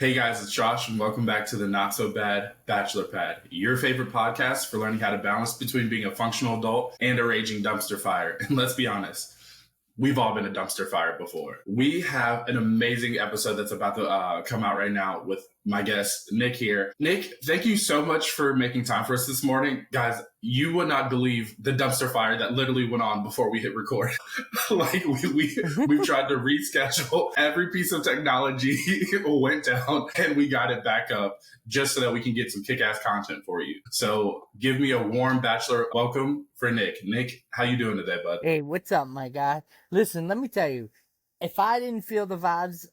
Hey guys, it's Josh, and welcome back to the Not So Bad Bachelor Pad, your favorite podcast for learning how to balance between being a functional adult and a raging dumpster fire. And let's be honest, we've all been a dumpster fire before. We have an amazing episode that's about to come out right now with my guest, Nick here. Nick, thank you so much for making time for us this morning. Guys, you would not believe the dumpster fire that literally went on before we hit record. Like we've tried to reschedule every piece of technology went down and we got it back up just so that we can get some kick-ass content for you. So give me a warm bachelor welcome for Nick. Nick, how you doing today, bud? Hey, what's up, my guy? Listen, let me tell you, if I didn't feel the vibes,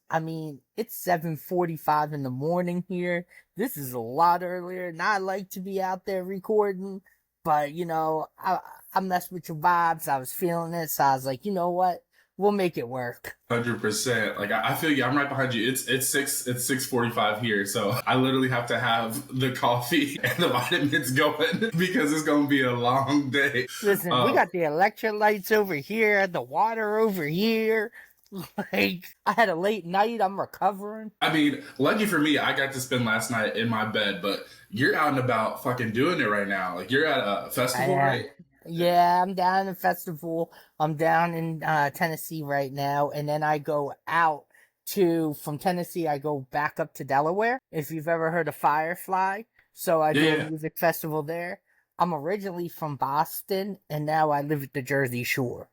it's 7:45 in the morning here. This is a lot earlier, and I like to be out there recording, but, I messed with your vibes. I was feeling it, so I was like, you know what? We'll make it work. 100%. Like I feel you. I'm right behind you. It's 6:45 here, so I literally have to have the coffee and the vitamins going because it's gonna be a long day. Listen, we got the electrolytes over here, the water over here. Like, I had a late night. I'm recovering. I mean, lucky for me, I got to spend last night in my bed, but you're out and about fucking doing it right now. Like, you're at a festival, right? Yeah, I'm down in a festival. I'm down in Tennessee right now, and then I go from Tennessee, I go back up to Delaware, if you've ever heard of Firefly. So I do a music festival there. I'm originally from Boston, and now I live at the Jersey Shore.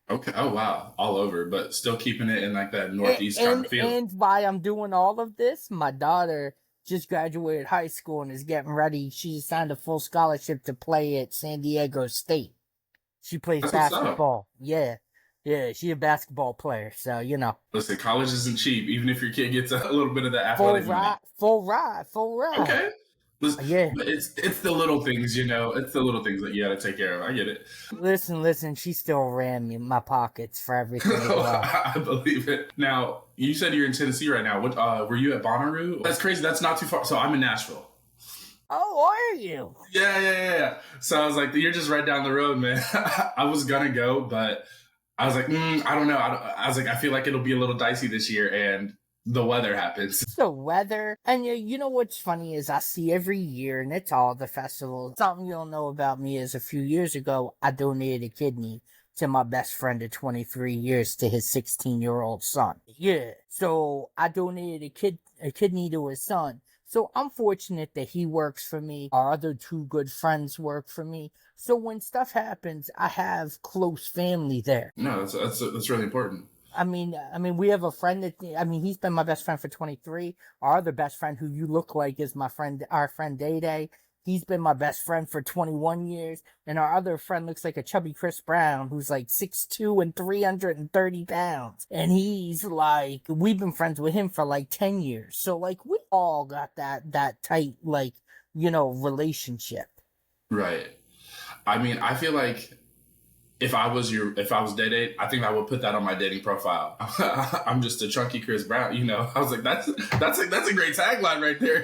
Okay. Oh, wow. All over, but still keeping it in like that Northeast kind of feel. And while I'm doing all of this, my daughter just graduated high school and is getting ready. She signed a full scholarship to play at San Diego State. She plays basketball. Yeah, she's a basketball player, so, Listen, college isn't cheap, even if your kid gets a little bit of the athletic. Full ride. Okay. Yeah. It's the little things, It's the little things that you got to take care of. I get it. Listen, she still ran me in my pockets for everything. I believe it. Now, you said you're in Tennessee right now. What were you at Bonnaroo? That's crazy. That's not too far. So I'm in Nashville. Oh, are you? Yeah. So I was like, you're just right down the road, man. I was gonna go, but I was like, I don't know. I was like, I feel like it'll be a little dicey this year, and the weather happens. The weather. And you know what's funny is I see every year, and it's all the festivals. Something you don't know about me is a few years ago, I donated a kidney to my best friend of 23 years to his 16-year-old son. Yeah. So I donated a kidney to his son. So I'm fortunate that he works for me. Our other two good friends work for me. So when stuff happens, I have close family there. No, that's really important. I mean, we have a friend he's been my best friend for 23. Our other best friend who you look like is our friend Day Day. He's been my best friend for 21 years. And our other friend looks like a chubby Chris Brown who's like 6'2" and 330 pounds. And he's like, we've been friends with him for like 10 years. So like we all got that tight, relationship. Right. I mean, I feel like if I was Day Day, I think I would put that on my dating profile. I'm just a chunky Chris Brown, I was like, that's a great tagline right there,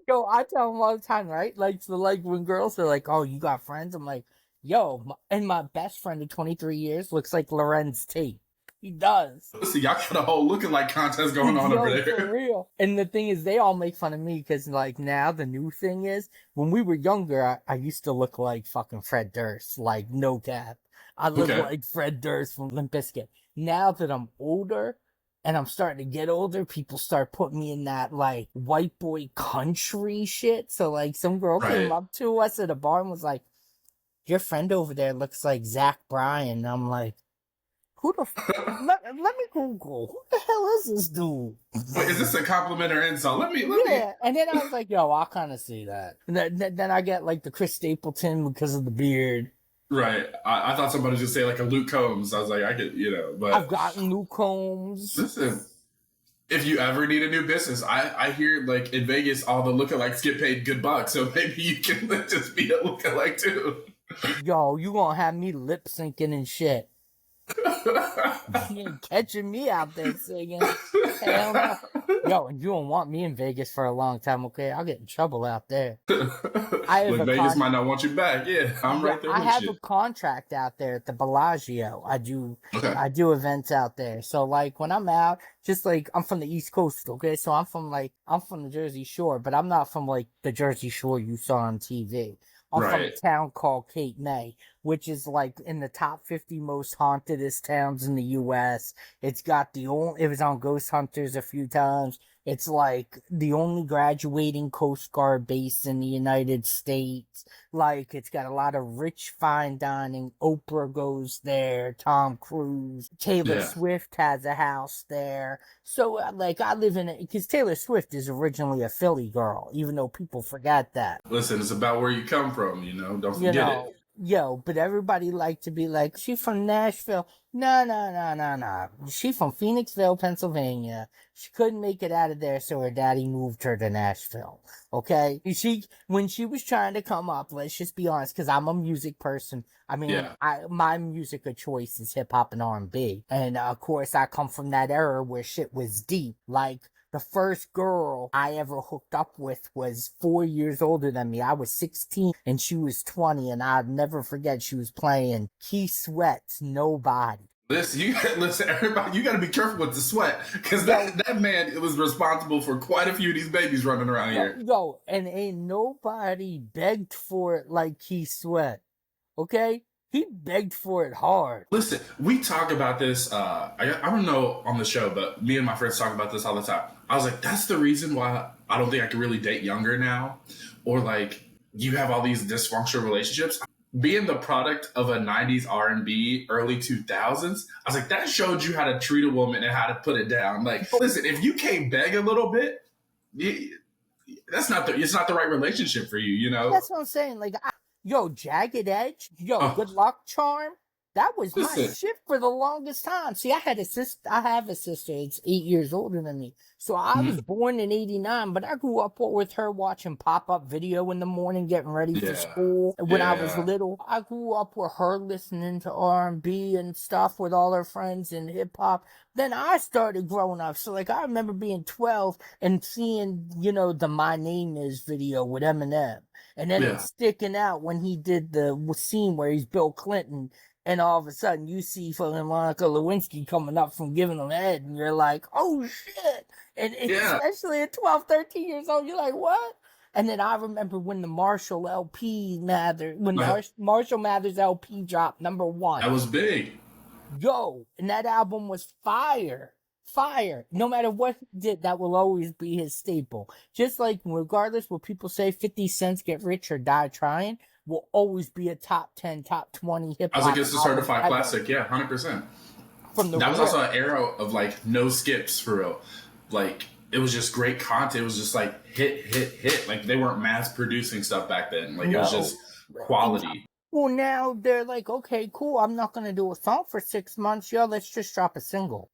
Yo, I tell them all the time, right? Like, so like when girls are like, "Oh, you got friends?" I'm like, "Yo," and my best friend of 23 years looks like Lorenz Tate. He does. Listen, y'all got a whole looking-like contest going on over there. For real. And the thing is, they all make fun of me because, like, now the new thing is, when we were younger, I used to look like fucking Fred Durst, like, no cap. I look like Fred Durst from Limp Bizkit. Now that I'm older and I'm starting to get older, people start putting me in that, like, white boy country shit. So, like, some girl came up to us at a bar and was like, "Your friend over there looks like Zach Bryan." And I'm like, who the let me Google. Who the hell is this dude? Wait, is this a compliment or insult? Let me. And then I was like, yo, I'll kind of see that. And then I get, like, the Chris Stapleton because of the beard. Right. I thought somebody was going to say like a Luke Combs. I was like, I could, but I've gotten Luke Combs. Listen, if you ever need a new business, I hear like in Vegas, all the lookalikes get paid good bucks. So maybe you can just be a lookalike too. Yo, you going to have me lip syncing and shit. You ain't catching me out there singing. Hell no. Yo, and you don't want me in Vegas for a long time, okay? I'll get in trouble out there. I have Look, a Vegas might not want you back. Yeah, I'm Yeah, right there I with have you. a contract out there at the Bellagio. Okay. I do events out there. So like when I'm out, just like I'm from the East Coast, okay? So I'm from the Jersey Shore, but I'm not from like the Jersey Shore you saw on TV. I'm from a Right. town called Cape May, which is like in the top 50 most hauntedest towns in the US. It was on Ghost Hunters a few times. It's like the only graduating Coast Guard base in the United States. Like, it's got a lot of rich fine dining. Oprah goes there. Tom Cruise. Taylor Yeah. Swift has a house there. So, like, I live in it because Taylor Swift is originally a Philly girl, even though people forget that. Listen, it's about where you come from, Don't You forget it. know, yo, but everybody like to be like, she from Nashville. No, no, no, no, no. She from Phoenixville, Pennsylvania. She couldn't make it out of there, so her daddy moved her to Nashville. Okay? When she was trying to come up, let's just be honest, because I'm a music person. I mean, Yeah. my music of choice is hip hop and R&B. And of course, I come from that era where shit was deep. Like, the first girl I ever hooked up with was 4 years older than me. I was 16 and she was 20, and I'd never forget she was playing Keith Sweat's Nobody. Listen, everybody, you got to be careful with the sweat because Yo, that man was responsible for quite a few of these babies running around here. and ain't nobody begged for it like Keith Sweat. Okay? He begged for it hard. Listen, we talk about this. I don't know on the show, but me and my friends talk about this all the time. I was like, that's the reason why I don't think I can really date younger now, or like you have all these dysfunctional relationships. Being the product of a '90s R&B, early 2000s, I was like, that showed you how to treat a woman and how to put it down. Like, listen, if you can't beg a little bit, it's not the right relationship for you. That's what I'm saying. Like, yo, Jagged Edge, yo, Oh, Good Luck Charm. That was my listen, shit for the longest time. See, I have a sister. It's 8 years older than me. So I was born in '89, but I grew up with her watching pop-up video in the morning, getting ready for yeah, school. When I was yeah. little, I grew up with her listening to R&B and stuff with all her friends and hip hop. Then I started growing up. So like, I remember being 12 and seeing, the My Name Is video with Eminem. And then it's Yeah. sticking out when he did the scene where he's Bill Clinton, and all of a sudden you see fucking Monica Lewinsky coming up from giving him head, and you're like, oh shit. And Yeah. especially at 12, 13 years old, you're like, what? And then I remember when the Marshall Mathers LP dropped, number one. That was big. Yo, and that album was fire. Fire. No matter what he did, that will always be his staple. Just like, regardless what people say, 50 Cents Get Rich or Die Trying will always be a top 10, top 20 hip I was like, hop it's a album certified ever. classic. Yeah, 100%. From the That was rip. also an era of like no skips for real. Like it was just great content. It was just like hit, hit, hit. Like they weren't mass producing stuff back then. Like it was just quality. Well, now they're like, okay, cool. I'm not going to do a song for 6 months. Yo, let's just drop a single.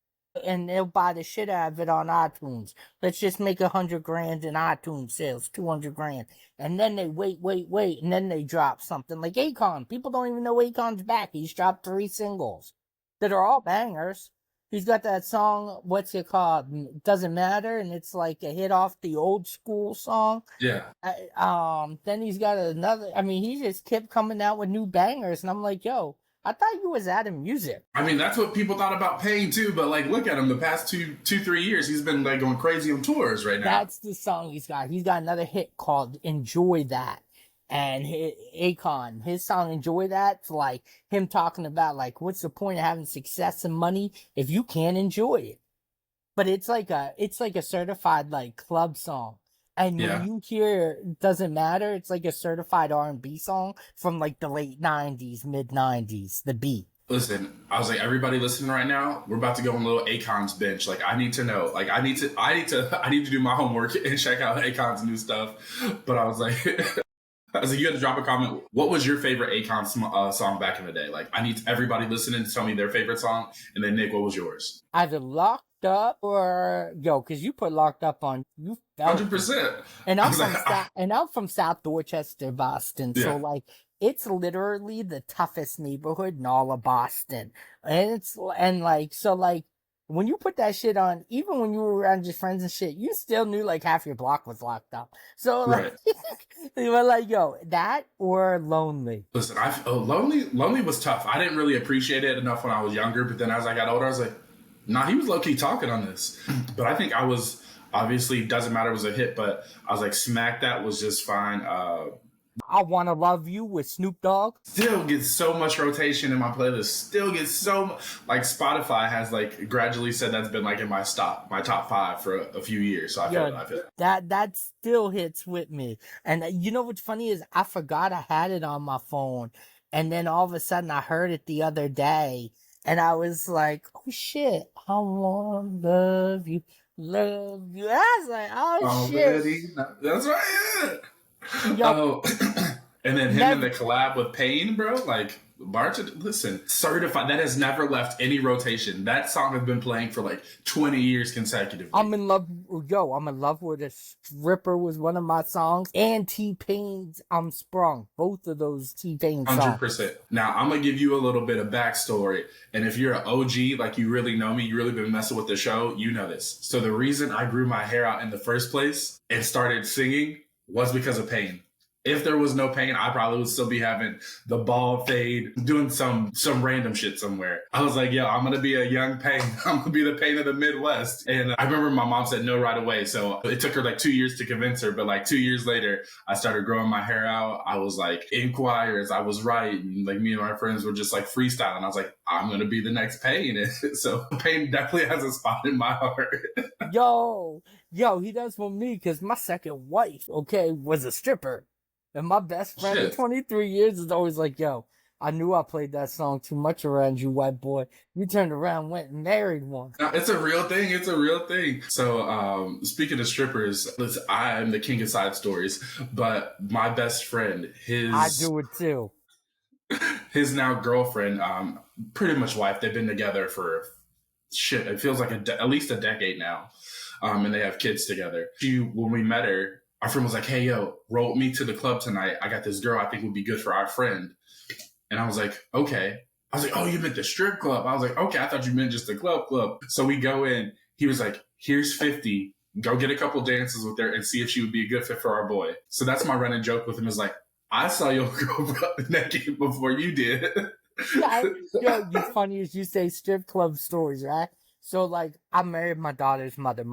And they'll buy the shit out of it on iTunes. Let's just make 100 grand in iTunes sales, 200 grand. And then they wait. And then they drop something like Akon. People don't even know Akon's back. He's dropped 3 singles that are all bangers. He's got that song, what's it called? Doesn't Matter. And it's like a hit off the old school song. Yeah. Then he's got another, he just kept coming out with new bangers. And I'm like, yo, I thought you was out of music. I mean, that's what people thought about Payne too. But like, look at him. The past 3 years, he's been like going crazy on tours right now. That's the song he's got. He's got another hit called "Enjoy That," and Akon, his song "Enjoy That's" like him talking about like, what's the point of having success and money if you can't enjoy it? But it's like a certified like club song. And when you hear Doesn't Matter, it's like a certified R&B song from like the late 90s, mid 90s, the beat. Listen, I was like, everybody listening right now, we're about to go on a little Akon's bench. Like, I need to know. Like, I need to do my homework and check out Akon's new stuff. But I was like, you had to drop a comment. What was your favorite Akon song back in the day? Like, I need everybody listening to tell me their favorite song. And then Nick, what was yours? Either Locked Up or because you put Locked Up on, you felt 100%. And I'm from South Dorchester, Boston. Yeah. So like it's literally the toughest neighborhood in all of Boston. And like, so like, when you put that shit on, even when you were around your friends and shit, you still knew like half your block was locked up. So like, Right. you were like, yo, that or Lonely. Listen, Lonely was tough. I didn't really appreciate it enough when I was younger, but then as I got older, I was like, nah, he was low key talking on this. But I think I was obviously doesn't matter, it was a hit, but I was like, Smack That was just fine. I Wanna Love You with Snoop Dogg. Still gets so much rotation in my playlist. Still gets so like Spotify has like gradually said that's been like in my top 5 for a few years. So I feel that still hits with me. And you know what's funny is I forgot I had it on my phone, and then all of a sudden I heard it the other day, and I was like, "Oh shit, I wanna love you, love you." I was like, "Oh shit." That's right. Yo, Oh, and then him in never, the collab with Payne, bro. Like, listen, Certified. That has never left any rotation. That song has been playing for like 20 years consecutively. I'm in love with a Stripper was one of my songs, and T-Pain's I'm Sprung. Both of those T-Pain songs. 100%. Now, I'm going to give you a little bit of backstory. And if you're an OG, like you really know me, you really been messing with the show, you know this. So the reason I grew my hair out in the first place and started singing was because of Payne. If there was no Payne, I probably would still be having the bald fade, doing some random shit somewhere. I was like, yo, I'm going to be a young Payne. I'm going to be the Payne of the Midwest. And I remember my mom said no right away. So it took her like 2 years to convince her. But like 2 years later, I started growing my hair out. I was like in choirs. I was writing. Like me and my friends were just like freestyling. I was like, I'm going to be the next Payne. So Payne definitely has a spot in my heart. Yo, he does for me because my second wife, okay, was a stripper. And my best friend of 23 years is always like, yo, I knew I played that song too much around you, white boy. You turned around, went and married one. No, it's a real thing. It's a real thing. So, speaking of strippers, listen, I am the king of side stories, but my best friend, I do it too. His now girlfriend, pretty much wife, they've been together for shit. It feels like at least a decade now. And they have kids together. When we met her, our friend was like, hey, yo, roll me to the club tonight. I got this girl I think would be good for our friend. And I was like, okay. I was like, oh, you meant the strip club. I was like, okay, I thought you meant just the club. So we go in. He was like, here's 50. Go get a couple dances with her and see if she would be a good fit for our boy. So that's my running joke with him is like, I saw your girl naked before you did. Yeah, it's funny as you say strip club stories, right? So, like, I married my daughter's mother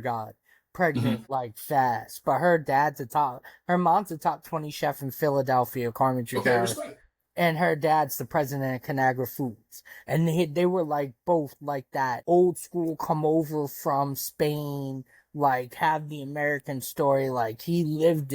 got pregnant, like, fast. But her mom's a top 20 chef in Philadelphia, Carmen Trigara. Okay, And her dad's the president of Conagra Foods. And they were, like, both like that old school come over from Spain, like, have the American story. Like, he lived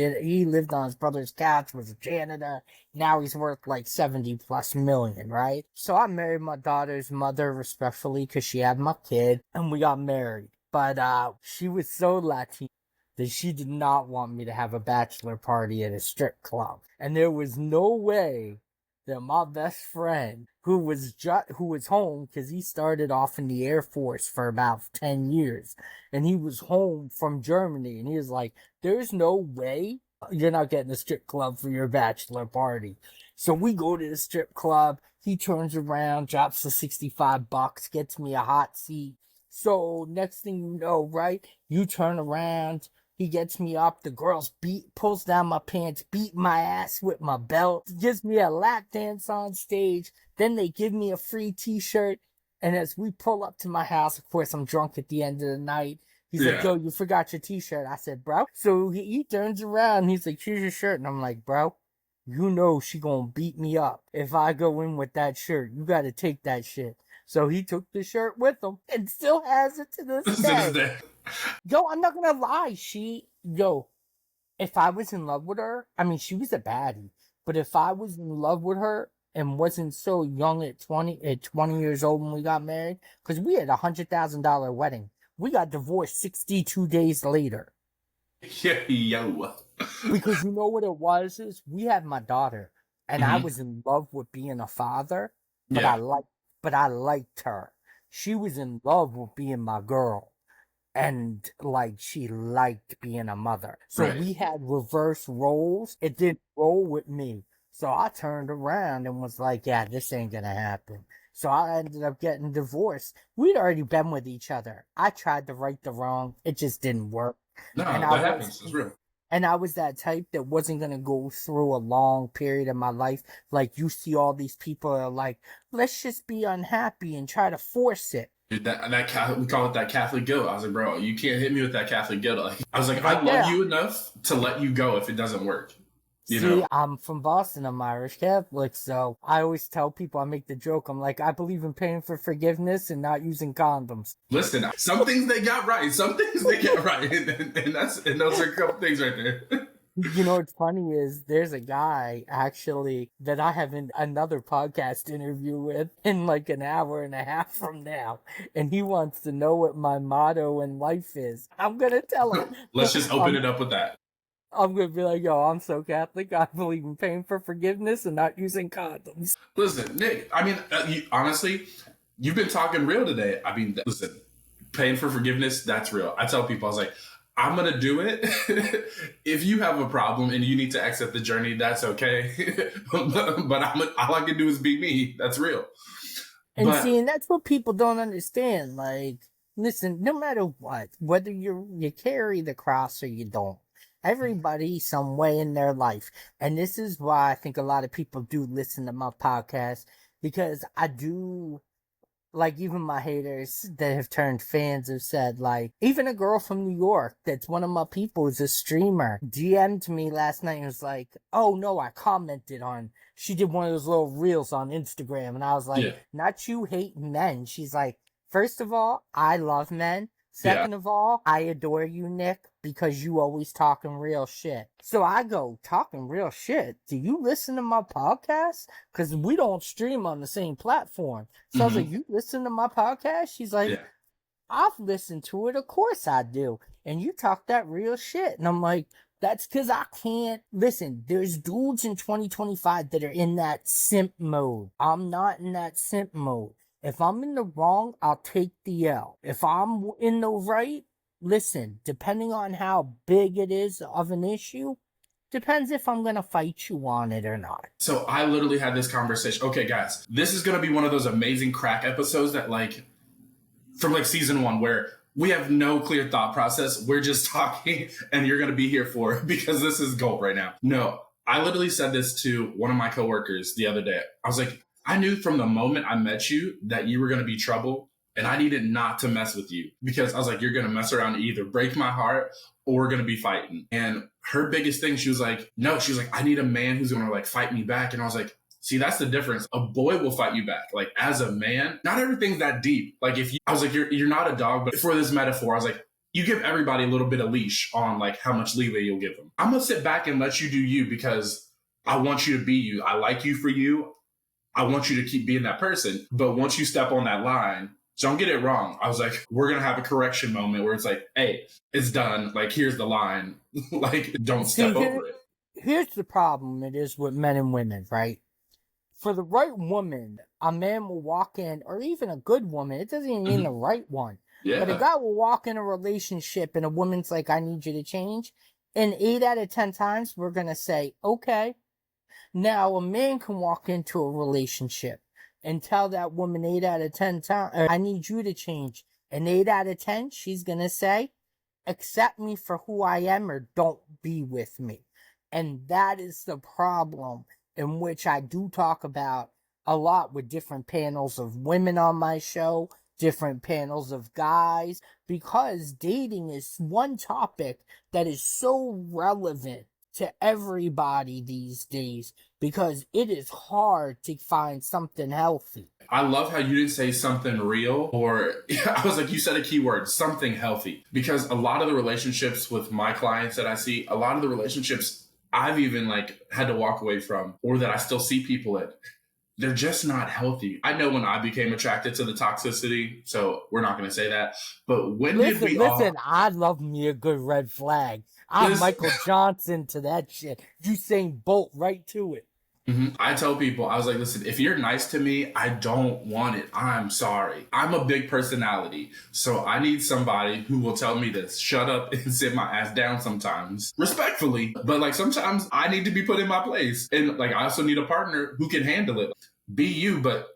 on his brother's couch, was a janitor. Now he's worth like 70 plus million, right? So I married my daughter's mother respectfully because she had my kid and we got married. But she was so Latina that she did not want me to have a bachelor party at a strip club. And there was no way that my best friend, who was home because he started off in the Air Force for about 10 years, and he was home from Germany, and he was like, there's no way you're not getting a strip club for your bachelor party. So we go to the strip club. He turns around, drops the $65, gets me a hot seat. So next thing you know, right, you turn around, he gets me up, the girls pulls down my pants, beat my ass with my belt, gives me a lap dance on stage, then they give me a free t-shirt, and as we pull up to my house, of course I'm drunk at the end of the night, he's like, yo, you forgot your t-shirt. I said, bro. So he turns around, and he's like, here's your shirt, and I'm like, bro, you know she gonna beat me up if I go in with that shirt. You gotta take that shit. So he took the shirt with him and still has it to this day. Yo, I'm not gonna lie. If I was in love with her, I mean, she was a baddie. But if I was in love with her and wasn't so young at 20 years old when we got married, because we had $100,000 wedding. We got divorced 62 days later. Yo. Because you know what it was is we had my daughter, and I was in love with being a father, but I liked her. She was in love with being my girl, and like she liked being a mother. So we had reverse roles. It didn't roll with me. So I turned around and was like, yeah, this ain't gonna happen. So I ended up getting divorced. We'd already been with each other. I tried to right the wrong. It just didn't work. No, And that happens. It's real. I was that type that wasn't gonna go through a long period of my life. Like you see all these people are like, let's just be unhappy and try to force it. Dude, we call it that Catholic guilt. I was like, bro, you can't hit me with that Catholic guilt. Like, I was like, I love you enough to let you go if it doesn't work. You know? I'm from Boston. I'm Irish Catholic, so I always tell people, I make the joke, I'm like, I believe in paying for forgiveness and not using condoms. Listen, some things they got right, some things they get right, and those are a couple things right there. You know what's funny is there's a guy actually that I have in another podcast interview with in like an hour and a half from now, and he wants to know what my motto in life is. I'm gonna tell him. Let's just open it up with that. I'm gonna be like, yo, I'm so Catholic. I believe in paying for forgiveness and not using condoms. Listen, Nick. I mean, honestly, you've been talking real today. I mean, listen, paying for forgiveness, that's real. I tell people, I was like, I'm gonna do it. If you have a problem and you need to exit the journey, that's okay. But all I can do is be me. That's real. And that's what people don't understand. Like, listen, no matter what, whether you carry the cross or you don't. Everybody some way in their life. And this is why I think a lot of people do listen to my podcast, because I do, like, even my haters that have turned fans have said, like, even a girl from New York that's one of my people is a streamer, DM'd me last night and was like, oh no, I commented on, she did one of those little reels on Instagram, and I was like, not you hate men. She's like, first of all, I love men. Second of all, I adore you, Nick, because you always talking real shit. So I go, talking real shit? Do you listen to my podcast? Because we don't stream on the same platform. So I was like, you listen to my podcast? She's like, I've listened to it. Of course I do. And you talk that real shit. And I'm like, that's because I can't. Listen, there's dudes in 2025 that are in that simp mode. I'm not in that simp mode. If I'm in the wrong, I'll take the L. If I'm in the right, listen, depending on how big it is of an issue, depends if I'm going to fight you on it or not. So I literally had this conversation. Okay, guys, this is going to be one of those amazing crack episodes that, like, from like season 1, where we have no clear thought process. We're just talking and you're going to be here for it because this is gold right now. No, I literally said this to one of my coworkers the other day. I was like, I knew from the moment I met you that you were going to be trouble, and I needed not to mess with you because I was like, you're going to mess around and either break my heart or we're going to be fighting. And her biggest thing, she was like, I need a man who's going to like fight me back. And I was like, see, that's the difference. A boy will fight you back. Like, as a man, not everything's that deep. Like, I was like, you're not a dog, but for this metaphor, I was like, you give everybody a little bit of leash on like how much leeway you'll give them. I'm going to sit back and let you do you because I want you to be you. I like you for you. I want you to keep being that person. But once you step on that line, don't get it wrong. I was like, we're going to have a correction moment where it's like, hey, it's done. Like, here's the line. Like, don't step over it. Here's the problem it is with men and women, right? For the right woman, a man will walk in, or even a good woman. It doesn't even mean the right one. Yeah. But a guy will walk in a relationship and a woman's like, I need you to change. And 8 out of 10 times, we're going to say, okay. Now, a man can walk into a relationship and tell that woman 8 out of 10 times, I need you to change. And 8 out of 10, she's going to say, accept me for who I am or don't be with me. And that is the problem in which I do talk about a lot with different panels of women on my show, different panels of guys, because dating is one topic that is so relevant to everybody these days because it is hard to find something healthy. I love how you didn't say something real, or I was like, you said a key word, something healthy, because a lot of the relationships with my clients that I see, a lot of the relationships I've even like had to walk away from, or that I still see people in, they're just not healthy. I know when I became attracted to the toxicity, so we're not going to say that, but when did we Listen, I love me a good red flag. I'm Michael Johnson to that shit. Usain Bolt right to it. I tell people, I was like, listen, if you're nice to me, I don't want it. I'm sorry. I'm a big personality. So I need somebody who will tell me to shut up and sit my ass down sometimes, respectfully. But like sometimes I need to be put in my place. And like I also need a partner who can handle it. Be you, but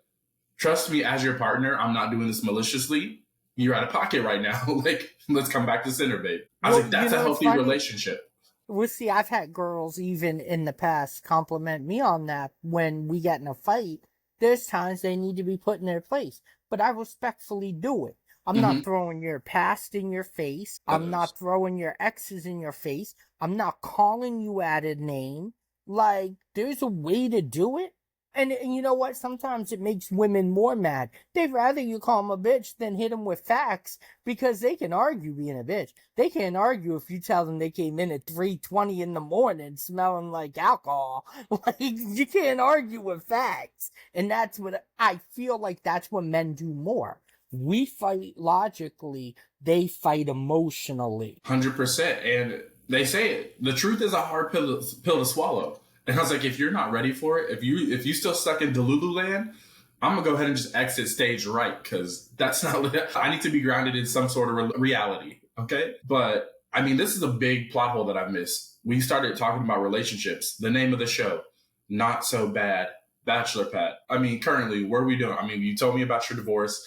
trust me as your partner, I'm not doing this maliciously. You're out of pocket right now. Like, let's come back to center, babe. I was like, that's a healthy relationship. Well, see, I've had girls even in the past compliment me on that when we get in a fight. There's times they need to be put in their place, but I respectfully do it. I'm not throwing your past in your face. I'm not throwing your exes in your face. I'm not calling you out a name. Like, there's a way to do it. And you know what? Sometimes it makes women more mad. They'd rather you call them a bitch than hit them with facts because they can argue being a bitch. They can't argue if you tell them they came in at 3:20 in the morning smelling like alcohol. Like, you can't argue with facts. And that's what I feel like that's what men do more. We fight logically. They fight emotionally. 100%. And they say it. The truth is a hard pill to swallow. And I was like, if you're not ready for it, if you still stuck in Delulu land, I'm going to go ahead and just exit stage right, because that's not, I need to be grounded in some sort of reality. Okay. But I mean, this is a big plot hole that I've missed. We started talking about relationships, the name of the show, Not So Bad, Bachelor Pad. I mean, currently, what are we doing? I mean, you told me about your divorce.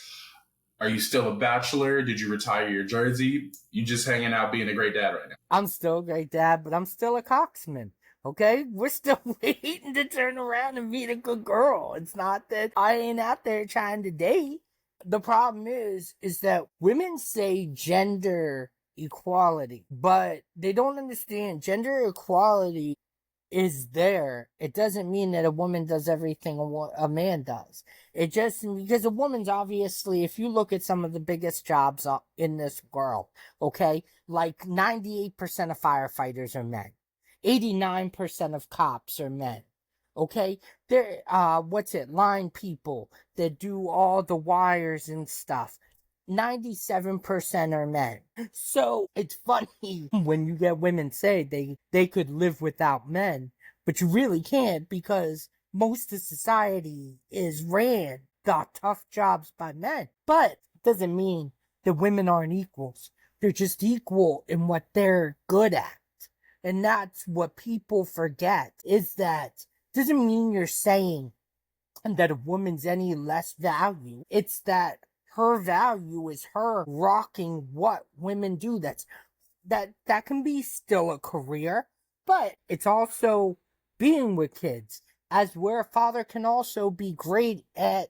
Are you still a bachelor? Did you retire your jersey? You just hanging out being a great dad right now? I'm still a great dad, but I'm still a coxman. Okay, we're still waiting to turn around and meet a good girl. It's not that I ain't out there trying to date. The problem is that women say gender equality, but they don't understand gender equality is there. It doesn't mean that a woman does everything a man does. It just, because a woman's obviously, if you look at some of the biggest jobs in this world, okay, like 98% of firefighters are men. 89% of cops are men. Okay? They're, line people that do all the wires and stuff. 97% are men. So it's funny when you get women say they could live without men, but you really can't, because most of society is ran the tough jobs by men. But it doesn't mean that women aren't equals. They're just equal in what they're good at. And that's what people forget, is that doesn't mean you're saying that a woman's any less value. It's that her value is her rocking what women do. That can be still a career, but it's also being with kids, as where a father can also be great at,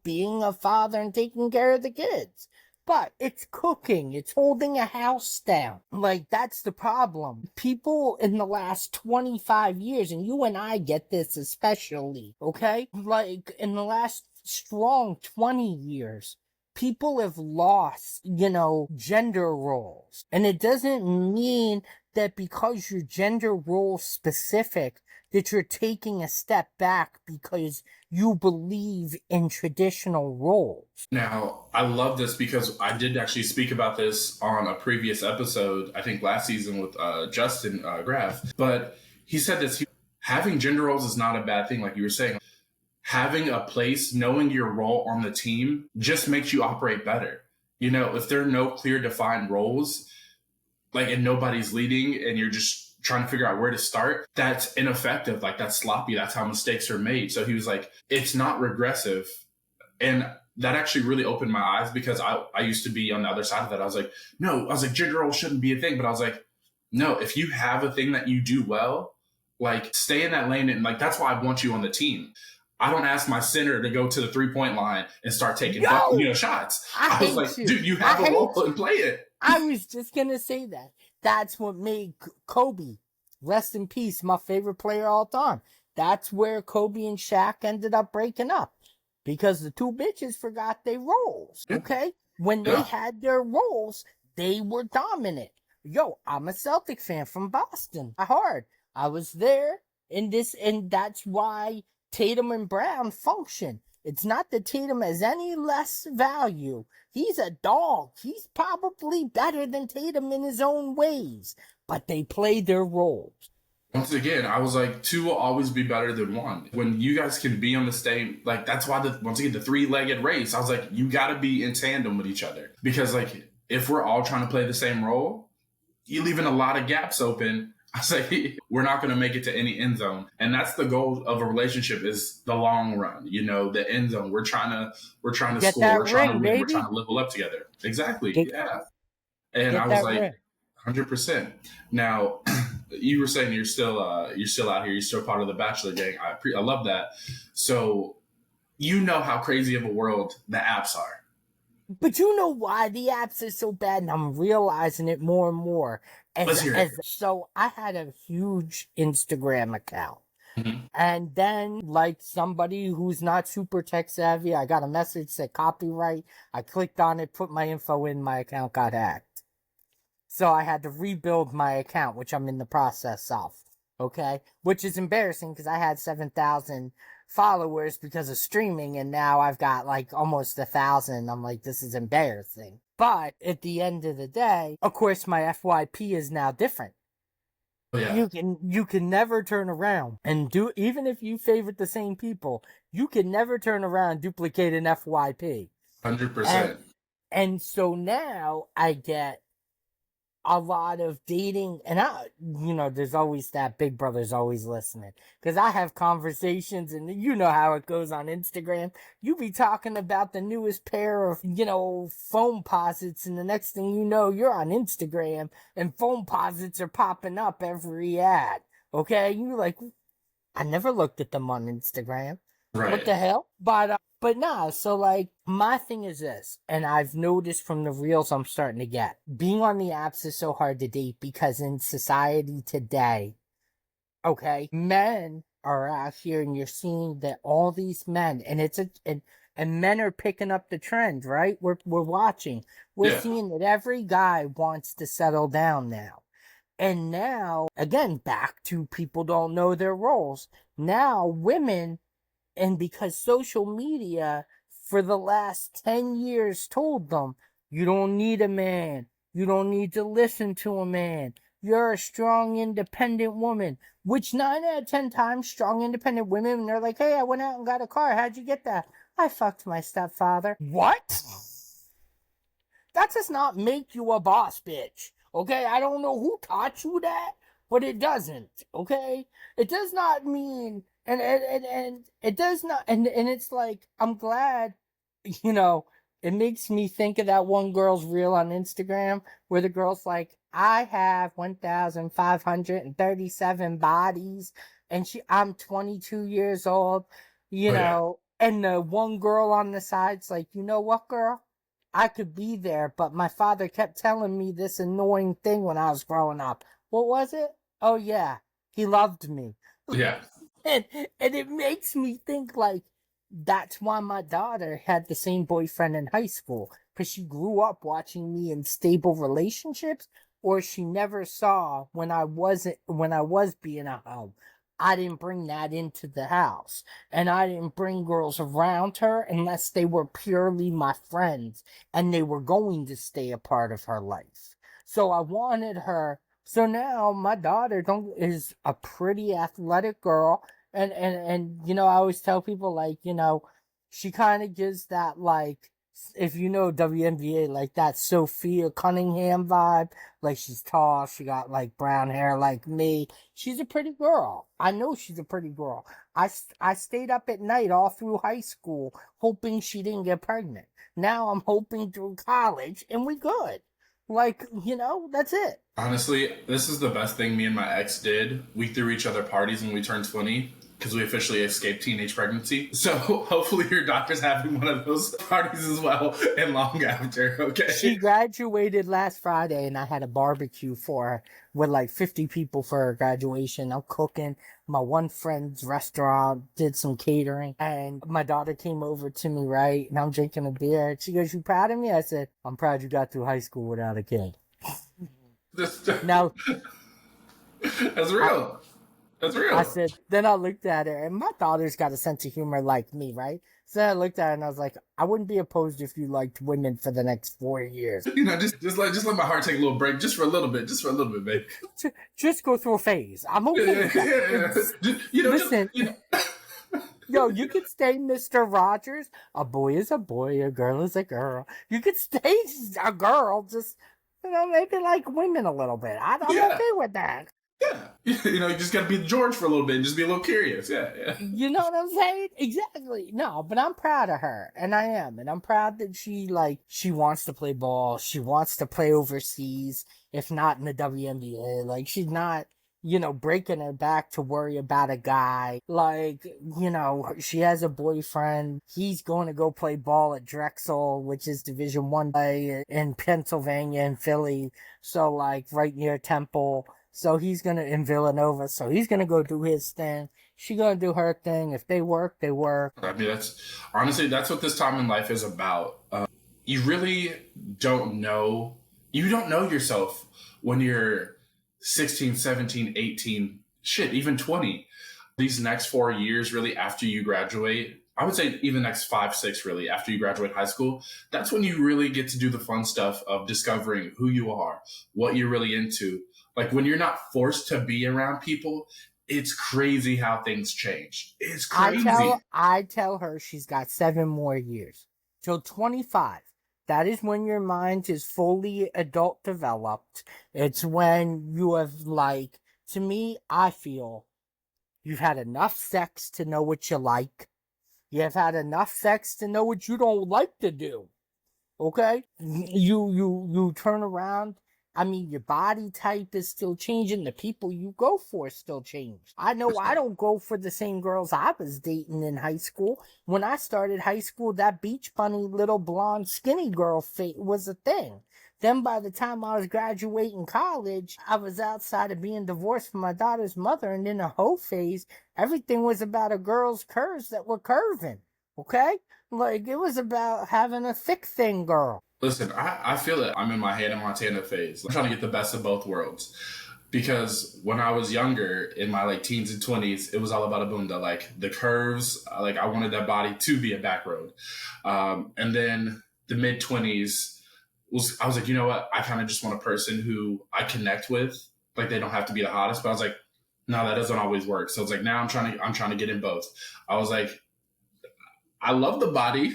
being a father and taking care of the kids. But it's cooking. It's holding a house down. Like, that's the problem. People in the last 25 years, and you and I get this especially, okay? Like, in the last strong 20 years, people have lost, gender roles. And it doesn't mean that because you're gender role specific, that you're taking a step back because you believe in traditional roles. Now, I love this because I did actually speak about this on a previous episode, I think last season with Justin Graff. But he said this, having gender roles is not a bad thing, like you were saying. Having a place, knowing your role on the team just makes you operate better. If there are no clear defined roles, like, and nobody's leading and you're just trying to figure out where to start, that's ineffective. Like, that's sloppy. That's how mistakes are made. So he was like, it's not regressive. And that actually really opened my eyes, because I used to be on the other side of that. I was like, no, gender roles shouldn't be a thing. But I was like, no, if you have a thing that you do well, like, stay in that lane. And like, that's why I want you on the team. I don't ask my center to go to the 3-point line and start taking shots. I was like, dude, you have a role and play it. I was just going to say that. That's what made Kobe, rest in peace, my favorite player all time. That's where Kobe and Shaq ended up breaking up, because the two bitches forgot their roles, okay? When they had their roles, they were dominant. Yo, I'm a Celtic fan from Boston. I was there in this, and that's why Tatum and Brown function. It's not that Tatum has any less value. He's a dog. He's probably better than Tatum in his own ways, but they play their roles. Once again, I was like, two will always be better than one. When you guys can be on the same, like, that's why, once again, the three-legged race, I was like, you got to be in tandem with each other. Because, like, if we're all trying to play the same role, you're leaving a lot of gaps open. I say, we're not going to make it to any end zone. And that's the goal of a relationship, is the long run, you know, the end zone. We're trying to Get score, that we're trying to ring, win, we're baby. trying to level up together. Exactly. Get, Yeah. And I get was that like, ring. 100%. Now, you were saying you're still out here. You're still part of the Bachelor gang. I love that. So you know how crazy of a world the apps are. But you know why the apps are so bad, and I'm realizing it more and more. Let's hear it. So I had a huge Instagram account. Mm-hmm. And then, like, somebody who's not super tech savvy, I got a message said copyright. I clicked on it, put my info in, my account got hacked. So I had to rebuild my account, which I'm in the process of. Okay? Which is embarrassing because I had 7,000 followers because of streaming, and now I've got like almost 1,000. I'm like, this is embarrassing. But at the end of the day, of course, my FYP is now different. Yeah. You can never turn around and do, even if you favorite the same people, you can never turn around and duplicate an FYP. 100%. And so now I get a lot of dating, and there's always that Big Brother's always listening, because I have conversations, and you know how it goes on Instagram. You be talking about the newest pair of, foam posits, and the next thing you know, you're on Instagram, and foam posits are popping up every ad. Okay, you're like, I never looked at them on Instagram. Right. What the hell? But nah, so like, my thing is this, and I've noticed from the reels I'm starting to get, being on the apps is so hard to date because in society today, okay, men are out here and you're seeing that all these men, and men are picking up the trend, right? We're watching. We're seeing that every guy wants to settle down now. And now, again, back to people don't know their roles. Now, women, and because social media for the last 10 years told them, you don't need a man. You don't need to listen to a man. You're a strong, independent woman. Which 9 out of 10 times, strong, independent women, they're like, hey, I went out and got a car. How'd you get that? I fucked my stepfather. What? That does not make you a boss, bitch. Okay? I don't know who taught you that, but it doesn't. Okay? It does not mean, and it does not, and it's like, I'm glad, it makes me think of that one girl's reel on Instagram where the girl's like, I have 1,537 bodies, and I'm 22 years old, and the one girl on the side's like, you know what, girl? I could be there, but my father kept telling me this annoying thing when I was growing up. What was it? Oh, yeah. He loved me. Yeah. And it makes me think, like, that's why my daughter had the same boyfriend in high school. Because she grew up watching me in stable relationships, or she never saw when I was being a hoe. I didn't bring that into the house. And I didn't bring girls around her unless they were purely my friends and they were going to stay a part of her life. So I wanted her. So now my daughter is a pretty athletic girl. And I always tell people, like, she kind of gives that, like, if you know WNBA, like that Sophia Cunningham vibe. Like, she's tall, she got like brown hair like me. She's a pretty girl. I know she's a pretty girl. I stayed up at night all through high school hoping she didn't get pregnant. Now I'm hoping through college and we good. Like, that's it. Honestly, this is the best thing me and my ex did. We threw each other parties when we turned 20 because we officially escaped teenage pregnancy. So hopefully your daughter's having one of those parties as well and long after, okay? She graduated last Friday and I had a barbecue for her with like 50 people for her graduation. I'm cooking. My one friend's restaurant did some catering and my daughter came over to me, right? And I'm drinking a beer. She goes, you proud of me? I said, I'm proud you got through high school without a kid. Now, that's real. That's real. I said, then I looked at her, and my daughter's got a sense of humor like me, right? So I looked at it and I was like, I wouldn't be opposed if you liked women for the next 4 years. You know, just let my heart take a little break, just for a little bit, babe. Just go through a phase. I'm okay with that. Listen, yo, you could stay Mr. Rogers. A boy is a boy, a girl is a girl. You could stay a girl, just, maybe like women a little bit. I'm okay with that. Yeah. You know, you just got to be George for a little bit and just be a little curious. Yeah. You know what I'm saying? Exactly. No, but I'm proud of her. And I am. And I'm proud that she wants to play ball. She wants to play overseas, if not in the WNBA. Like, she's not, breaking her back to worry about a guy. Like, she has a boyfriend. He's going to go play ball at Drexel, which is Division I in Pennsylvania and Philly. So, like, right near Temple. So he's in Villanova, so he's gonna go do his thing. She gonna do her thing. If they work, they work. I mean, that's what this time in life is about. You really don't know. You don't know yourself when you're 16, 17, 18, shit, even 20. These next 4 years, really, after you graduate, I would say even next 5, 6, really, after you graduate high school, that's when you really get to do the fun stuff of discovering who you are, what you're really into. Like, when you're not forced to be around people, it's crazy how things change. It's crazy. I tell her she's got 7 more years. Till 25. That is when your mind is fully adult developed. It's when you have, to me, I feel you've had enough sex to know what you like. You have had enough sex to know what you don't like to do. Okay? You turn around. I mean, your body type is still changing. The people you go for still change. I know I don't go for the same girls I was dating in high school. When I started high school, that beach bunny little blonde skinny girl was a thing. Then by the time I was graduating college, I was outside of being divorced from my daughter's mother, and in a hoe phase, everything was about a girl's curves that were curving. Okay? Like, it was about having a thick, thin girl. Listen, I feel it. I'm in my Hannah Montana phase. I'm trying to get the best of both worlds. Because when I was younger, in my teens and 20s, it was all about a bunda. Like, the curves, I wanted that body to be a back road. And then the mid-20s, I was like, you know what? I kind of just want a person who I connect with. Like, they don't have to be the hottest. But I was like, no, that doesn't always work. So it's like, now I'm trying to get in both. I was like, I love the body,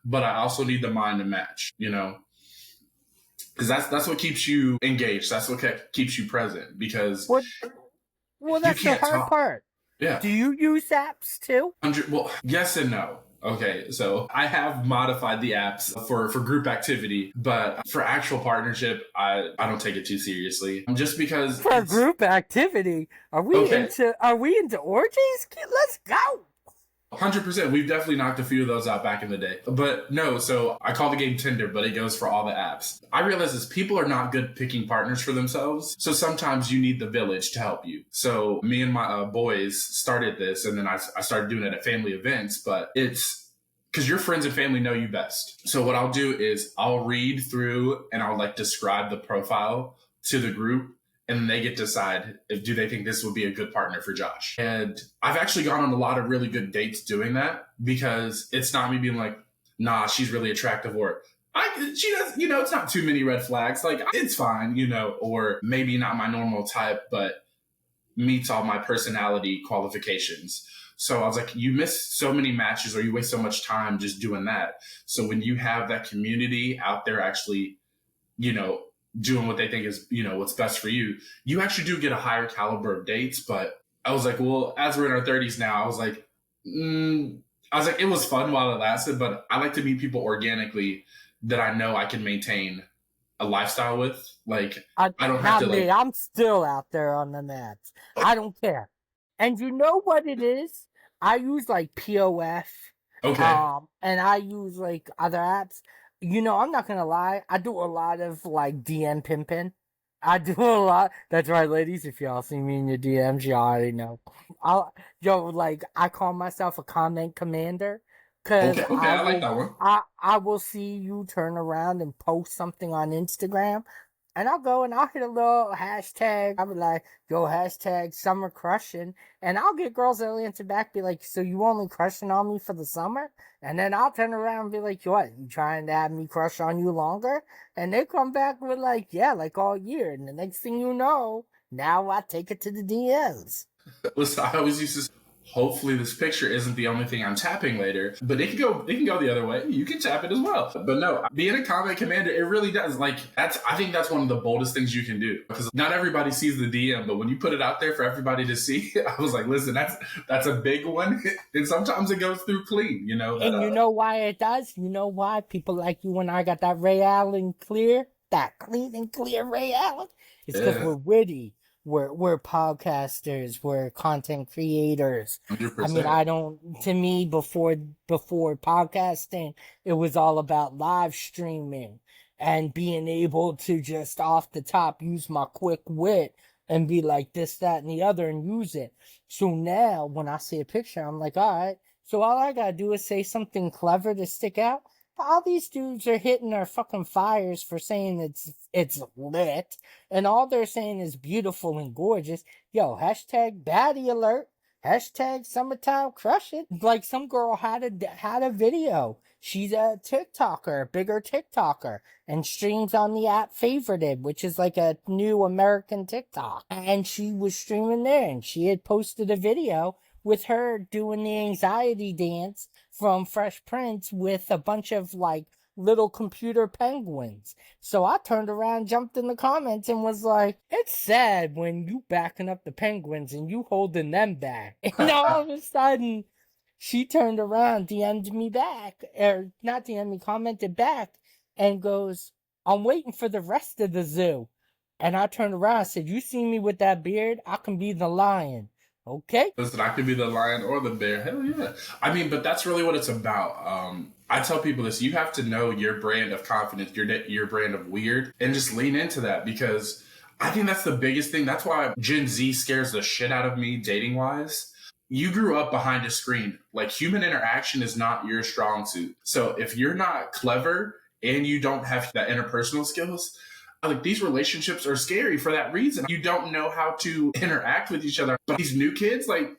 but I also need the mind to match, because that's what keeps you engaged. That's what keeps you present. Because well, that's the hard part. Yeah. Do you use apps too? Well, yes and no. Okay, so I have modified the apps for group activity, but for actual partnership, I don't take it too seriously. Just because for group activity, are we into orgies? Let's go. 100%. We've definitely knocked a few of those out back in the day. But no, so I call the game Tinder, but it goes for all the apps. I realize this, people are not good picking partners for themselves. So sometimes you need the village to help you. So me and my boys started this, and then I started doing it at family events, but it's because your friends and family know you best. So what I'll do is I'll read through and I'll describe the profile to the group. And then they get to decide do they think this would be a good partner for Josh. And I've actually gone on a lot of really good dates doing that, because it's not me being like, nah, she's really attractive, or she does, it's not too many red flags. Like, it's fine, or maybe not my normal type, but meets all my personality qualifications. So I was like, you miss so many matches, or you waste so much time just doing that. So when you have that community out there actually, doing what they think is, what's best for you, you actually do get a higher caliber of dates. But I was like, well, as we're in our 30s now, I was like, it was fun while it lasted, but I like to meet people organically that I know I can maintain a lifestyle with. Like, I don't have to. I'm still out there on the mats. I don't care. And you know what it is? I use POF. Okay. And I use other apps. I'm not gonna lie. I do a lot of DM pimping. I do a lot. That's right, ladies. If y'all see me in your DMs, y'all already know. I call myself a comment commander. Cause okay, I like that one. I will see you turn around and post something on Instagram, And I'll go and I'll hit a little hashtag. I'll be like, yo, hashtag summer crushing. And I'll get girls that'll answer back, be like, so you only crushing on me for the summer? And then I'll turn around and be like, what, you trying to have me crush on you longer? And they come back with like, yeah, like all year. And the next thing you know, now I take it to the DMs. Listen, I always used to say, hopefully this picture isn't the only thing I'm tapping later, but it can go the other way. You can tap it as well. But no, being a comment commander, it really does. Like, I think that's one of the boldest things you can do, because not everybody sees the DM, but when you put it out there for everybody to see, I was like, listen, that's a big one. And sometimes it goes through clean, you know. And you know why it does? You know why people like you and I got that Ray Allen clear, that clean and clear Ray Allen? It's because we're witty. We're podcasters, we're content creators. 100%. I mean, to me, before podcasting, it was all about live streaming and being able to just off the top use my quick wit and be like this, that, and the other and use it. So now when I see a picture, I'm like, all right, so all I gotta do is say something clever to stick out. All these dudes are hitting their fucking fires for saying it's lit, and all they're saying is beautiful and gorgeous. Yo, hashtag baddie alert, hashtag summertime crush it. Like some girl had a video. She's a TikToker, a bigger TikToker, and streams on the app Favorited, which is like a new American TikTok. And she was streaming there, and she had posted a video with her doing the anxiety dance from Fresh Prince with a bunch of like little computer penguins. So I turned around, jumped in the comments and was like, it's sad when you backing up the penguins and you holding them back. And all of a sudden she turned around, DM'd me back, or not DM'd me, commented back and goes, I'm waiting for the rest of the zoo. And I turned around and said, you see me with that beard? I can be the lion. Okay. Listen, I could be the lion or the bear. Hell yeah. I mean, but that's really what it's about. I tell people this: you have to know your brand of confidence, your brand of weird, and just lean into that, because I think that's the biggest thing. That's why Gen Z scares the shit out of me dating wise. You grew up behind a screen. Like, human interaction is not your strong suit. So if you're not clever and you don't have that interpersonal skills, like, these relationships are scary for that reason. You don't know how to interact with each other. But these new kids, like,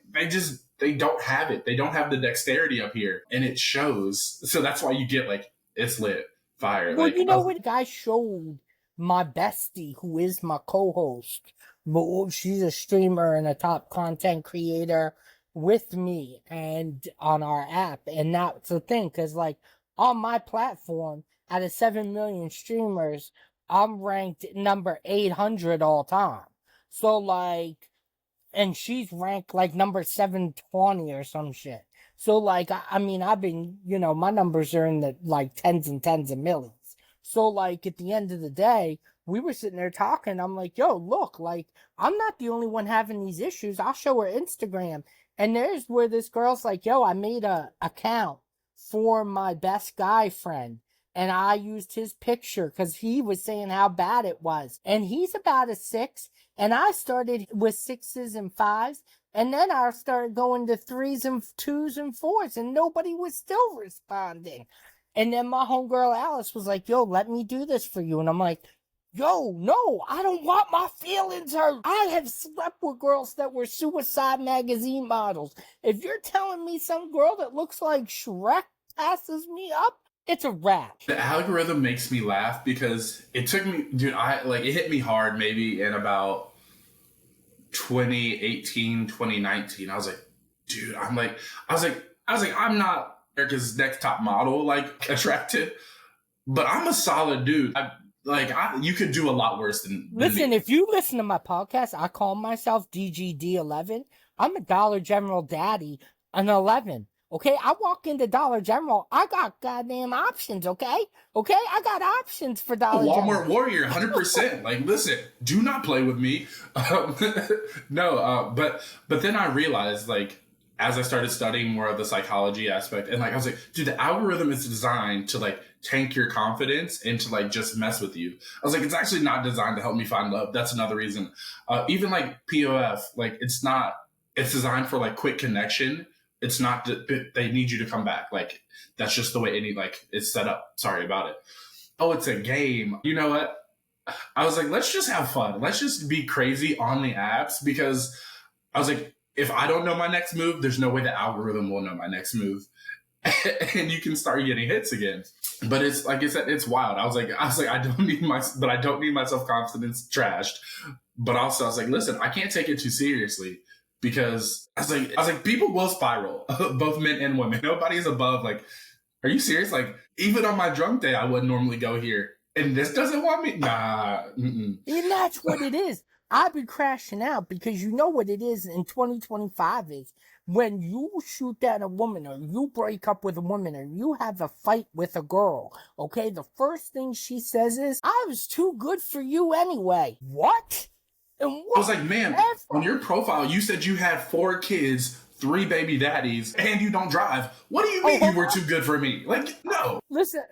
they don't have it. They don't have the dexterity up here, and it shows. So that's why you get like, it's lit, fire. Well, like, you know what? I showed my bestie, who is my co-host, but she's a streamer and a top content creator with me and on our app. And that's the thing, because like on my platform, out of 7 million streamers, I'm ranked number 800 all time. So like, and she's ranked like number 720 or some shit. So like, I mean, I've been, my numbers are in the like tens and tens of millions. So like at the end of the day, we were sitting there talking. I'm like, yo, look, like I'm not the only one having these issues. I'll show her Instagram. And there's where this girl's like, yo, I made a account for my best guy friend. And I used his picture because he was saying how bad it was. And he's about a 6. And I started with 6s and 5s. And then I started going to 3s and 2s and 4s. And nobody was still responding. And then my homegirl Alice was like, yo, let me do this for you. And I'm like, yo, no, I don't want my feelings hurt. I have slept with girls that were Suicide Magazine models. If you're telling me some girl that looks like Shrek passes me up, it's a wrap. The algorithm makes me laugh because it took me, dude, it hit me hard maybe in about 2018, 2019. I was like, dude, I'm not America's Next Top Model, like, attractive, but I'm a solid dude. You could do a lot worse than Listen, me. if you listen to my podcast, I call myself DGD11. I'm a Dollar General daddy, an 11. Okay, I walk into Dollar General. I got goddamn options. Okay, I got options for Dollar General. Walmart warrior, 100%. Like, listen, do not play with me. But then I realized, like, as I started studying more of the psychology aspect, and like I was like, dude, the algorithm is designed to like tank your confidence and to like just mess with you. I was like, it's actually not designed to help me find love. That's another reason. Even like POF, like it's designed for like quick connection. It's not that they need you to come back. Like, that's just the way it's set up. Sorry about it. Oh, it's a game. You know what? I was like, let's just have fun. Let's just be crazy on the apps, because I was like, if I don't know my next move, there's no way the algorithm will know my next move. And you can start getting hits again. But it's like I said, it's wild. I was like, I don't need my self-confidence trashed. But also I was like, listen, I can't take it too seriously, because I was like, people will spiral, both men and women. Nobody is above. Like, are you serious? Like, even on my drunk day, I wouldn't normally go here. And this doesn't want me? Nah. Mm-mm. And that's what it is. I've been crashing out because you know what it is in 2025 is when you shoot at a woman or you break up with a woman or you have a fight with a girl, okay, the first thing she says is, I was too good for you anyway. What? And what? I was like, man, on your profile, you said you had 4 kids, 3 baby daddies, and you don't drive. What do you mean you were too good for me? Like, no. Listen,